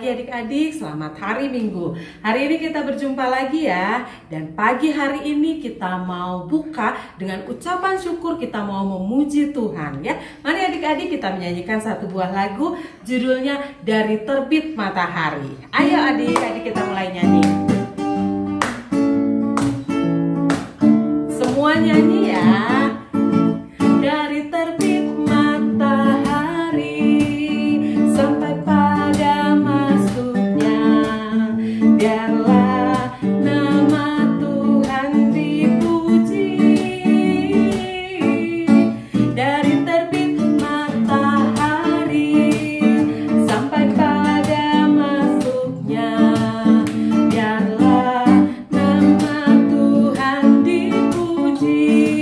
pagi adik-adik, selamat hari Minggu. Hari ini kita berjumpa lagi ya. Dan pagi hari ini kita mau buka dengan ucapan syukur, kita mau memuji Tuhan ya. Mari adik-adik kita menyanyikan satu buah lagu, judulnya Dari Terbit Matahari. Ayo adik-adik kita mulai nyanyi. Semua nyanyi ya. Dari terbit matahari sampai pada masuknya, biarlah nama Tuhan dipuji. Dari terbit matahari sampai pada masuknya, biarlah nama Tuhan dipuji.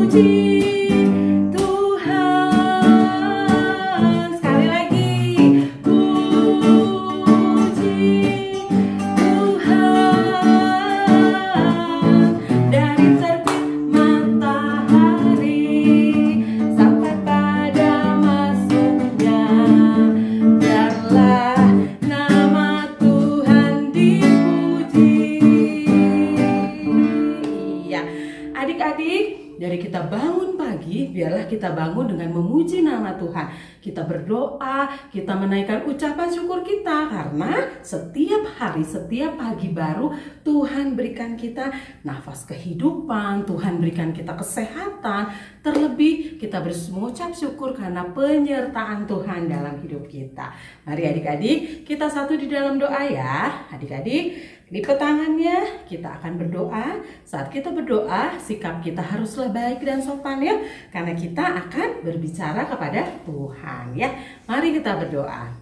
Puji Tuhan, sekali lagi. Puji Tuhan, dari terbit matahari sampai pada masuknya, biarlah nama Tuhan dipuji. Ya, adik-adik, dari kita bangun pagi, biarlah kita bangun dengan memuji nama Tuhan. Kita berdoa, kita menaikkan ucapan syukur kita. Karena setiap hari, setiap pagi baru, Tuhan berikan kita nafas kehidupan, Tuhan berikan kita kesehatan. Terlebih kita mengucap syukur karena penyertaan Tuhan dalam hidup kita. Mari adik-adik, kita satu di dalam doa ya. Adik-adik, lipat tangannya, kita akan berdoa. Saat kita berdoa, sikap kita haruslah baik dan sopan ya, karena kita akan berbicara kepada Tuhan ya. Mari kita berdoa.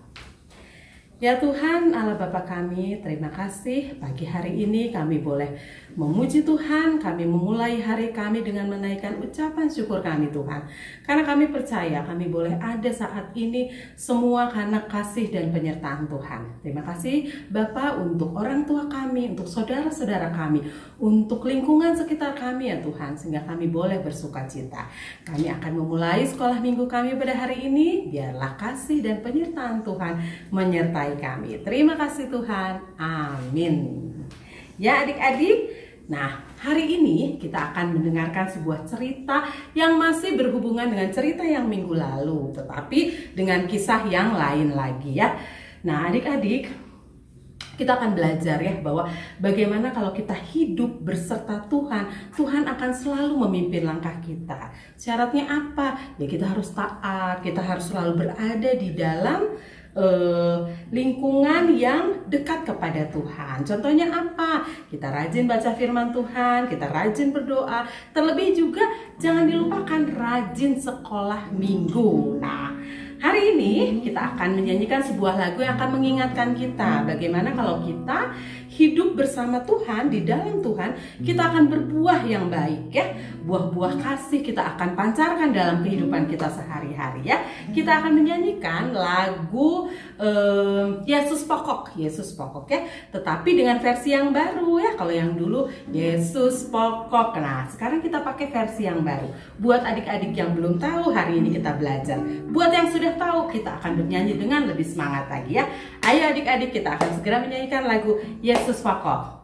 Ya Tuhan, Allah Bapa kami, terima kasih pagi hari ini kami boleh memuji Tuhan. Kami memulai hari kami dengan menaikkan ucapan syukur kami Tuhan. Karena kami percaya kami boleh ada saat ini semua karena kasih dan penyertaan Tuhan. Terima kasih Bapa untuk orang tua kami, untuk saudara-saudara kami, untuk lingkungan sekitar kami ya Tuhan. Sehingga kami boleh bersuka cita. Kami akan memulai sekolah minggu kami pada hari ini. Biarlah kasih dan penyertaan Tuhan menyertai kami. Terima kasih Tuhan. Amin. Ya adik-adik, nah hari ini kita akan mendengarkan sebuah cerita yang masih berhubungan dengan cerita yang minggu lalu, tetapi dengan kisah yang lain lagi ya. Nah adik-adik, kita akan belajar ya bahwa bagaimana kalau kita hidup berserta Tuhan, Tuhan akan selalu memimpin langkah kita. Syaratnya apa? Ya kita harus taat, kita harus selalu berada di dalam lingkungan yang dekat kepada Tuhan. Contohnya apa? Kita rajin baca firman Tuhan, kita rajin berdoa. Terlebih juga jangan dilupakan rajin sekolah minggu. Nah, hari ini kita akan menyanyikan sebuah lagu yang akan mengingatkan kita bagaimana kalau kita hidup bersama Tuhan, di dalam Tuhan, kita akan berbuah yang baik ya. Buah-buah kasih kita akan pancarkan dalam kehidupan kita sehari-hari ya. Kita akan menyanyikan lagu Yesus Pokok ya. Tetapi dengan versi yang baru ya. Kalau yang dulu Yesus Pokok. Nah, sekarang kita pakai versi yang baru. Buat adik-adik yang belum tahu, hari ini kita belajar. Buat yang sudah tahu, kita akan bernyanyi dengan lebih semangat lagi ya. Ayo adik-adik, kita akan segera menyanyikan lagu Yesus Pokok.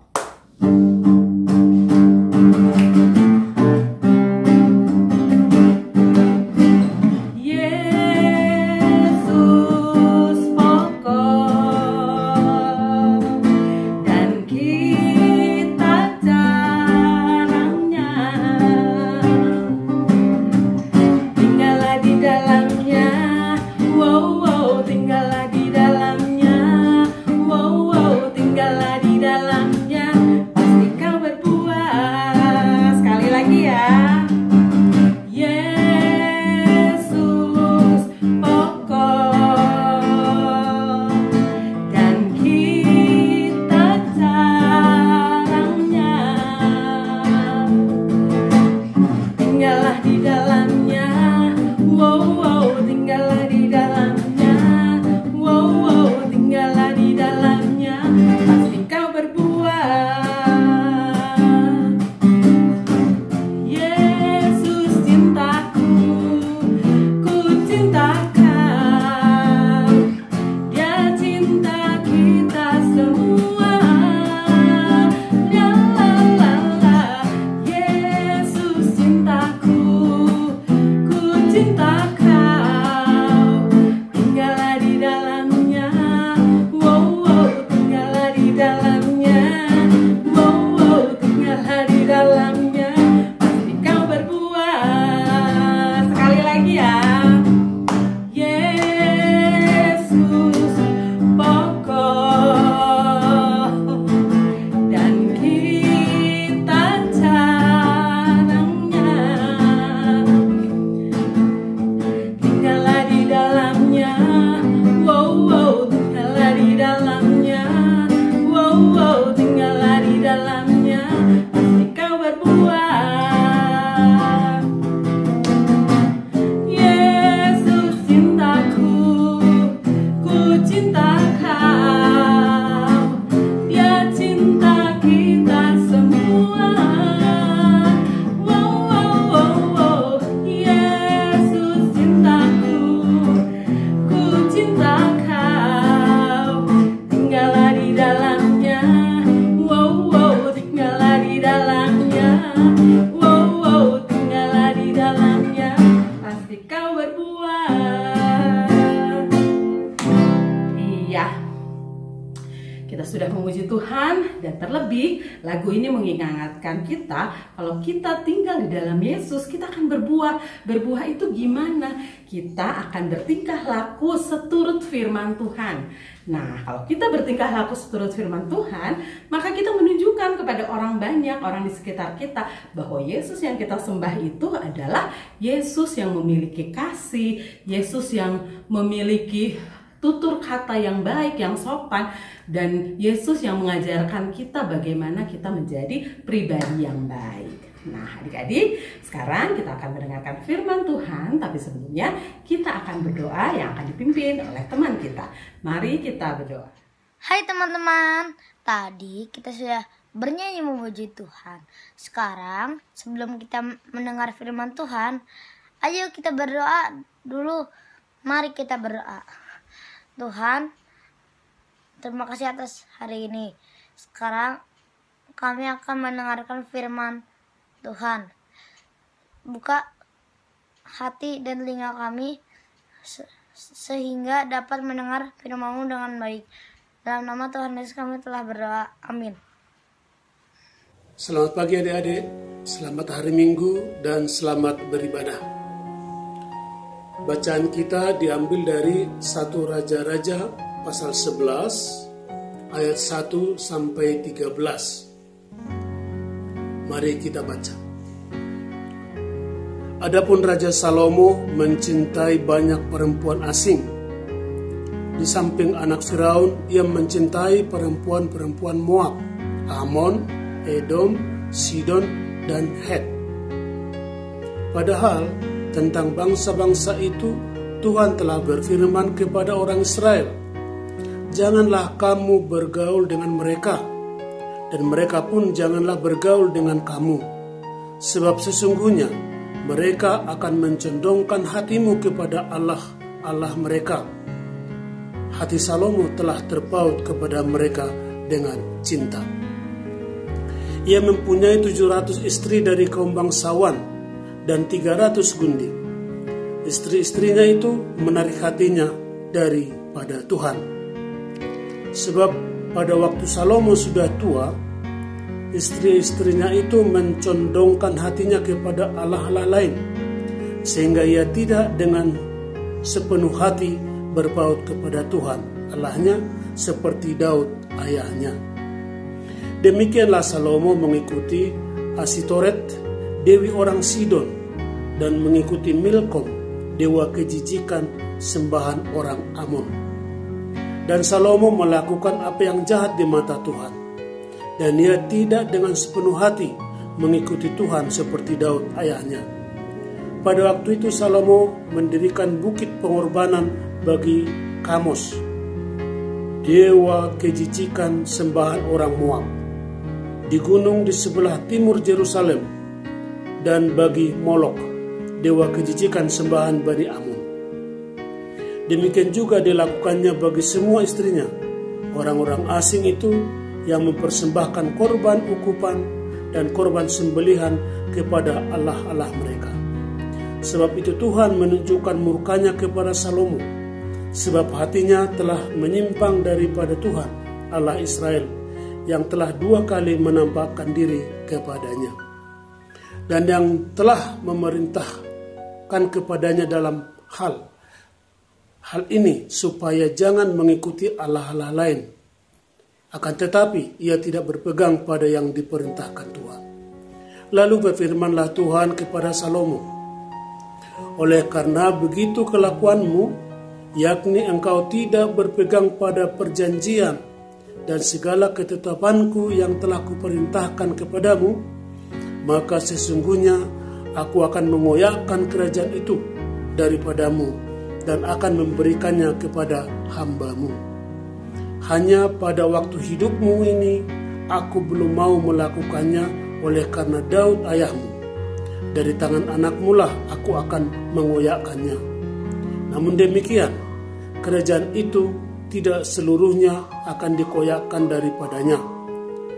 Pasti sudah memuji Tuhan, dan terlebih lagu ini mengingatkan kita kalau kita tinggal di dalam Yesus, kita akan berbuah. Berbuah itu gimana? Kita akan bertingkah laku seturut firman Tuhan. Nah, kalau kita bertingkah laku seturut firman Tuhan, maka kita menunjukkan kepada orang banyak, orang di sekitar kita, bahwa Yesus yang kita sembah itu adalah Yesus yang memiliki kasih, Yesus yang memiliki tutur kata yang baik, yang sopan, dan Yesus yang mengajarkan kita bagaimana kita menjadi pribadi yang baik. Nah, adik-adik, sekarang kita akan mendengarkan firman Tuhan, tapi sebelumnya kita akan berdoa yang akan dipimpin oleh teman kita. Mari kita berdoa. Hai teman-teman, tadi kita sudah bernyanyi memuji Tuhan. Sekarang, sebelum kita mendengar firman Tuhan, ayo kita berdoa dulu. Mari kita berdoa. Tuhan, terima kasih atas hari ini. Sekarang kami akan mendengarkan firman Tuhan. Buka hati dan telinga kami sehingga dapat mendengar firman-Mu dengan baik. Dalam nama Tuhan Yesus kami telah berdoa. Amin. Selamat pagi adik-adik, selamat hari Minggu dan selamat beribadah. Bacaan kita diambil dari 1 Raja-Raja pasal 11 ayat 1 sampai 13. Mari kita baca. Adapun Raja Salomo mencintai banyak perempuan asing. Di samping anak Firaun, ia mencintai perempuan-perempuan Moab, Amon, Edom, Sidon, dan Het. Padahal tentang bangsa-bangsa itu, Tuhan telah berfirman kepada orang Israel, "Janganlah kamu bergaul dengan mereka, dan mereka pun janganlah bergaul dengan kamu, sebab sesungguhnya mereka akan mencondongkan hatimu kepada Allah mereka." Hati Salomo telah terpaut kepada mereka dengan cinta. Ia mempunyai 700 istri dari kaum bangsawan dan 300 gundik. Istri-istrinya itu menarik hatinya daripada Tuhan. Sebab pada waktu Salomo sudah tua, istri-istrinya itu mencondongkan hatinya kepada Allah-Allah lain, sehingga ia tidak dengan sepenuh hati berpaut kepada Tuhan Allahnya seperti Daud ayahnya. Demikianlah Salomo mengikuti Asitoret, dewi orang Sidon, dan mengikuti Milkom, dewa kejijikan sembahan orang Amon. Dan Salomo melakukan apa yang jahat di mata Tuhan, dan ia tidak dengan sepenuh hati mengikuti Tuhan seperti Daud ayahnya. Pada waktu itu Salomo mendirikan bukit pengorbanan bagi Kamos, dewa kejijikan sembahan orang Moab, di gunung di sebelah timur Yerusalem, dan bagi Molok, dewa kejijikan sembahan Bani Amon. Demikian juga dilakukannya bagi semua istrinya, orang-orang asing itu yang mempersembahkan korban ukupan dan korban sembelihan kepada Allah-Allah mereka. Sebab itu Tuhan menunjukkan murkanya kepada Salomo, sebab hatinya telah menyimpang daripada Tuhan Allah Israel, yang telah 2 kali menampakkan diri kepadanya, dan yang telah memerintahkan kepadanya dalam hal ini supaya jangan mengikuti Allah-Allah lain. Akan tetapi ia tidak berpegang pada yang diperintahkan Tuhan. Lalu berfirmanlah Tuhan kepada Salomo, "Oleh karena begitu kelakuanmu, yakni engkau tidak berpegang pada perjanjian dan segala ketetapanku yang telah kuperintahkan kepadamu, maka sesungguhnya aku akan mengoyakkan kerajaan itu daripadamu dan akan memberikannya kepada hamba-Mu. Hanya pada waktu hidupmu ini aku belum mau melakukannya oleh karena Daud ayahmu. Dari tangan anakmu lah aku akan mengoyakkannya. Namun demikian, kerajaan itu tidak seluruhnya akan dikoyakkan daripadanya.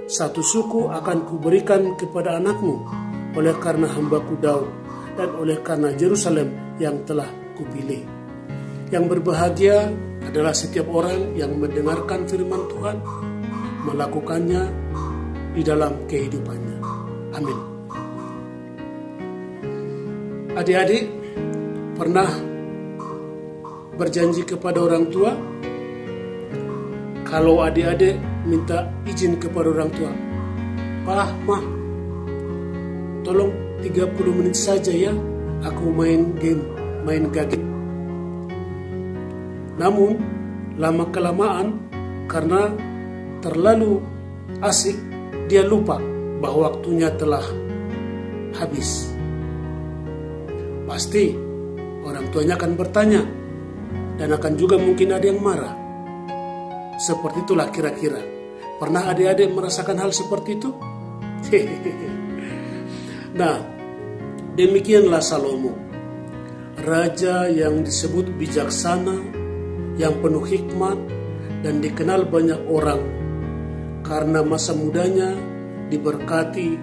Satu suku akan kuberikan kepada anakmu oleh karena hambaku Daud dan oleh karena Yerusalem yang telah kupilih." Yang berbahagia adalah setiap orang yang mendengarkan firman Tuhan melakukannya di dalam kehidupannya. Amin. Adik-adik pernah berjanji kepada orang tua, kalau adik-adik minta izin kepada orang tua, "Pak, Mah, tolong 30 menit saja ya, aku main game, main gadget." Namun, lama-kelamaan karena terlalu asik, dia lupa bahwa waktunya telah habis. Pasti orang tuanya akan bertanya, dan akan juga mungkin ada yang marah. Seperti itulah kira-kira. Pernah adik-adik merasakan hal seperti itu? Nah, demikianlah Salomo, raja yang disebut bijaksana, yang penuh hikmat, dan dikenal banyak orang karena masa mudanya diberkati,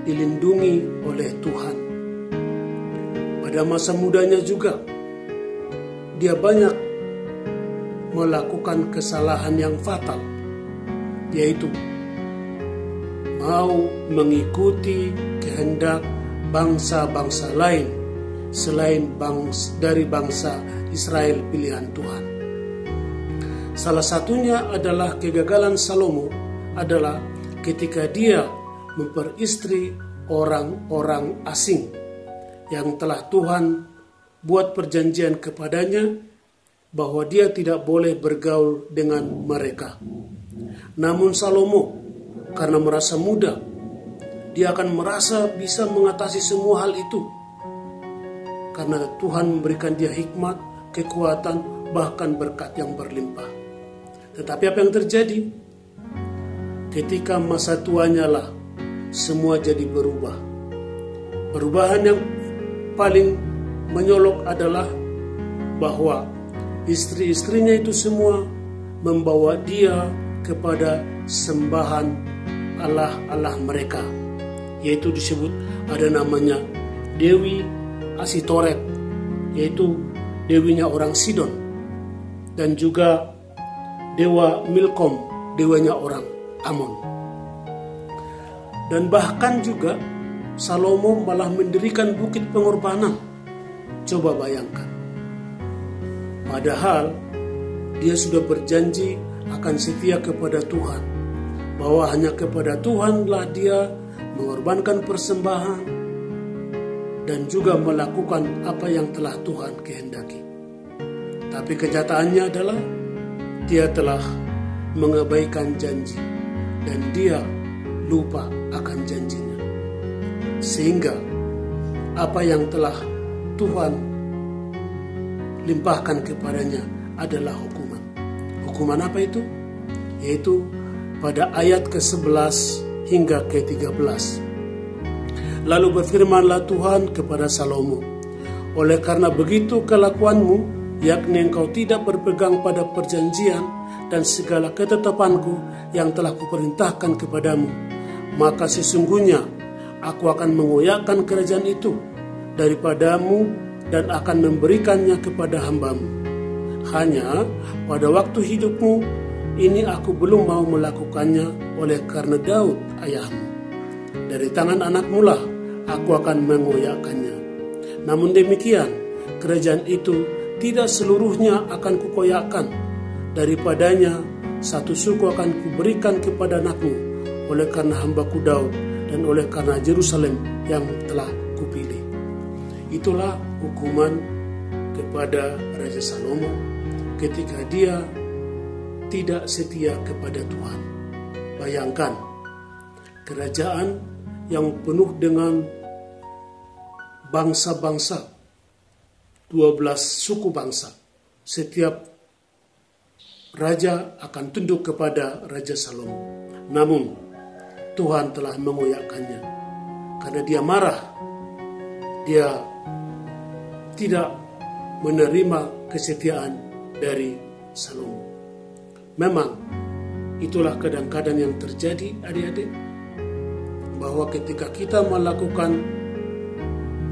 dilindungi oleh Tuhan. Pada masa mudanya juga, dia banyak melakukan kesalahan yang fatal, yaitu mau mengikuti kehendak bangsa-bangsa lain selain dari bangsa Israel pilihan Tuhan. Salah satunya adalah kegagalan Salomo adalah ketika dia memperistri orang-orang asing yang telah Tuhan buat perjanjian kepadanya bahwa dia tidak boleh bergaul dengan mereka. Namun Salomo, karena merasa muda, dia akan merasa bisa mengatasi semua hal itu. Karena Tuhan memberikan dia hikmat, kekuatan, bahkan berkat yang berlimpah. Tetapi apa yang terjadi? Ketika masa tuanya lah, semua jadi berubah. Perubahan yang paling menyolok adalah bahwa istri-istrinya itu semua membawa dia kepada sembahan Allah-Allah mereka, yaitu disebut ada namanya Dewi Asitoret, yaitu dewinya orang Sidon, dan juga Dewa Milkom, dewanya orang Amon. Dan bahkan juga Salomo malah mendirikan bukit pengorbanan. Coba bayangkan. Padahal dia sudah berjanji akan setia kepada Tuhan, bahwa hanya kepada Tuhanlah dia mengorbankan persembahan dan juga melakukan apa yang telah Tuhan kehendaki. Tapi kenyataannya adalah dia telah mengabaikan janji dan dia lupa akan janjinya. Sehingga apa yang telah Tuhan limpahkan kepadanya adalah hukuman. Hukuman apa itu? Yaitu pada ayat ke-11 hingga ke-13. Lalu berfirmanlah Tuhan kepada Salomo, oleh karena begitu kelakuanmu, yakni engkau tidak berpegang pada perjanjian dan segala ketetapanku yang telah kuperintahkan kepadamu, maka sesungguhnya aku akan mengoyakkan kerajaan itu daripadamu dan akan memberikannya kepada hambamu. Hanya pada waktu hidupmu ini aku belum mau melakukannya oleh karena Daud ayahmu. Dari tangan anakmu lah aku akan mengoyakkannya. Namun demikian, kerajaan itu tidak seluruhnya akan kukoyakkan. Daripadanya satu suku akan kuberikan kepada anakmu oleh karena hambaku Daud dan oleh karena Yerusalem yang telah kupilih. Itulah hukuman kepada Raja Salomo ketika dia tidak setia kepada Tuhan. Bayangkan, kerajaan yang penuh dengan bangsa-bangsa, 12 suku bangsa. Setiap raja akan tunduk kepada Raja Salomo. Namun Tuhan telah mengoyakkannya karena dia marah. Dia tidak menerima kesetiaan dari Salomo. Memang itulah kadang-kadang yang terjadi, adik-adik, bahwa ketika kita melakukan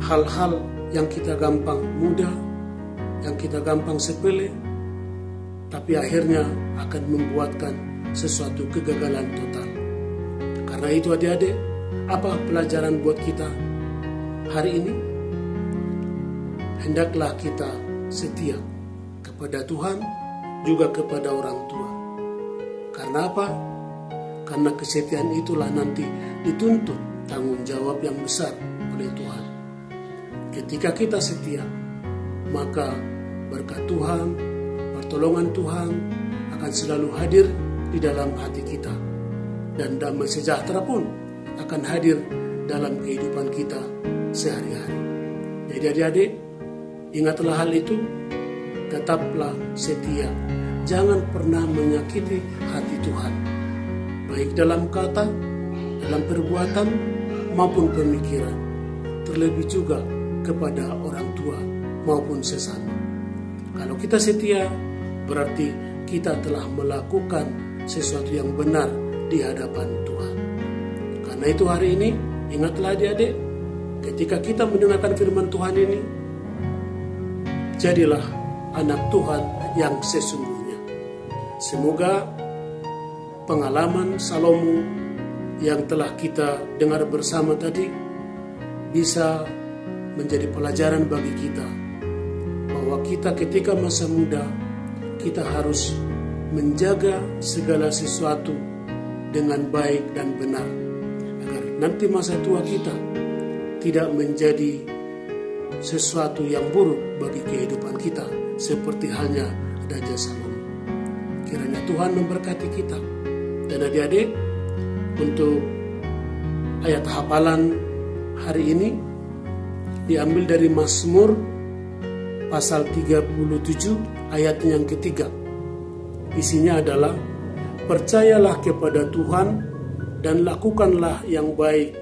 hal-hal yang kita gampang mudah, yang kita gampang sepele, tapi akhirnya akan membuatkan sesuatu kegagalan total. Karena itu adik-adik, apa pelajaran buat kita hari ini? Hendaklah kita setia kepada Tuhan, juga kepada orang tua. Karena apa? Karena kesetiaan itulah nanti dituntut tanggung jawab yang besar oleh Tuhan. Ketika kita setia, maka berkat Tuhan, pertolongan Tuhan akan selalu hadir di dalam hati kita. Dan damai sejahtera pun akan hadir dalam kehidupan kita sehari-hari. Jadi adik-adik, ingatlah hal itu, tetaplah setia. Jangan pernah menyakiti hati Tuhan, baik dalam kata, dalam perbuatan, maupun pemikiran. Terlebih juga kepada orang tua maupun sesama. Kalau kita setia, berarti kita telah melakukan sesuatu yang benar di hadapan Tuhan. Karena itu hari ini, ingatlah adik-adik, ketika kita mendengarkan firman Tuhan ini, jadilah anak Tuhan yang sesungguhnya. Semoga pengalaman Salomo yang telah kita dengar bersama tadi bisa menjadi pelajaran bagi kita, bahwa kita ketika masa muda, kita harus menjaga segala sesuatu dengan baik dan benar, agar nanti masa tua kita tidak menjadi sesuatu yang buruk bagi kehidupan kita, seperti halnya Raja Salomo. Kiranya Tuhan memberkati kita. Dan adik-adik, untuk ayat hafalan hari ini diambil dari Mazmur pasal 37 ayat yang ketiga. Isinya adalah, percayalah kepada Tuhan dan lakukanlah yang baik.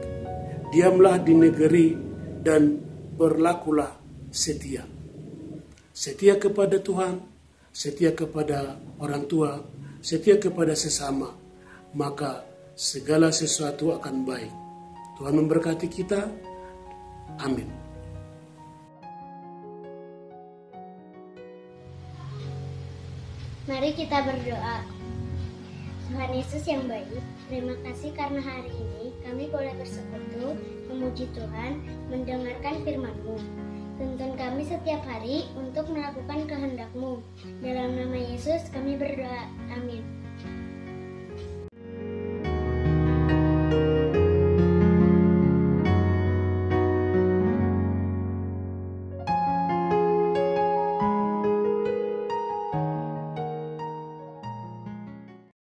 Diamlah di negeri dan berlakulah setia. Setia kepada Tuhan, setia kepada orang tua, setia kepada sesama, maka segala sesuatu akan baik. Tuhan memberkati kita. Amin. Mari kita berdoa. Tuhan Yesus yang baik, terima kasih karena hari ini kami boleh bersekutu, memuji Tuhan, mendengarkan firman-Mu. Tuntun kami setiap hari untuk melakukan kehendak-Mu. Dalam nama Yesus kami berdoa. Amin.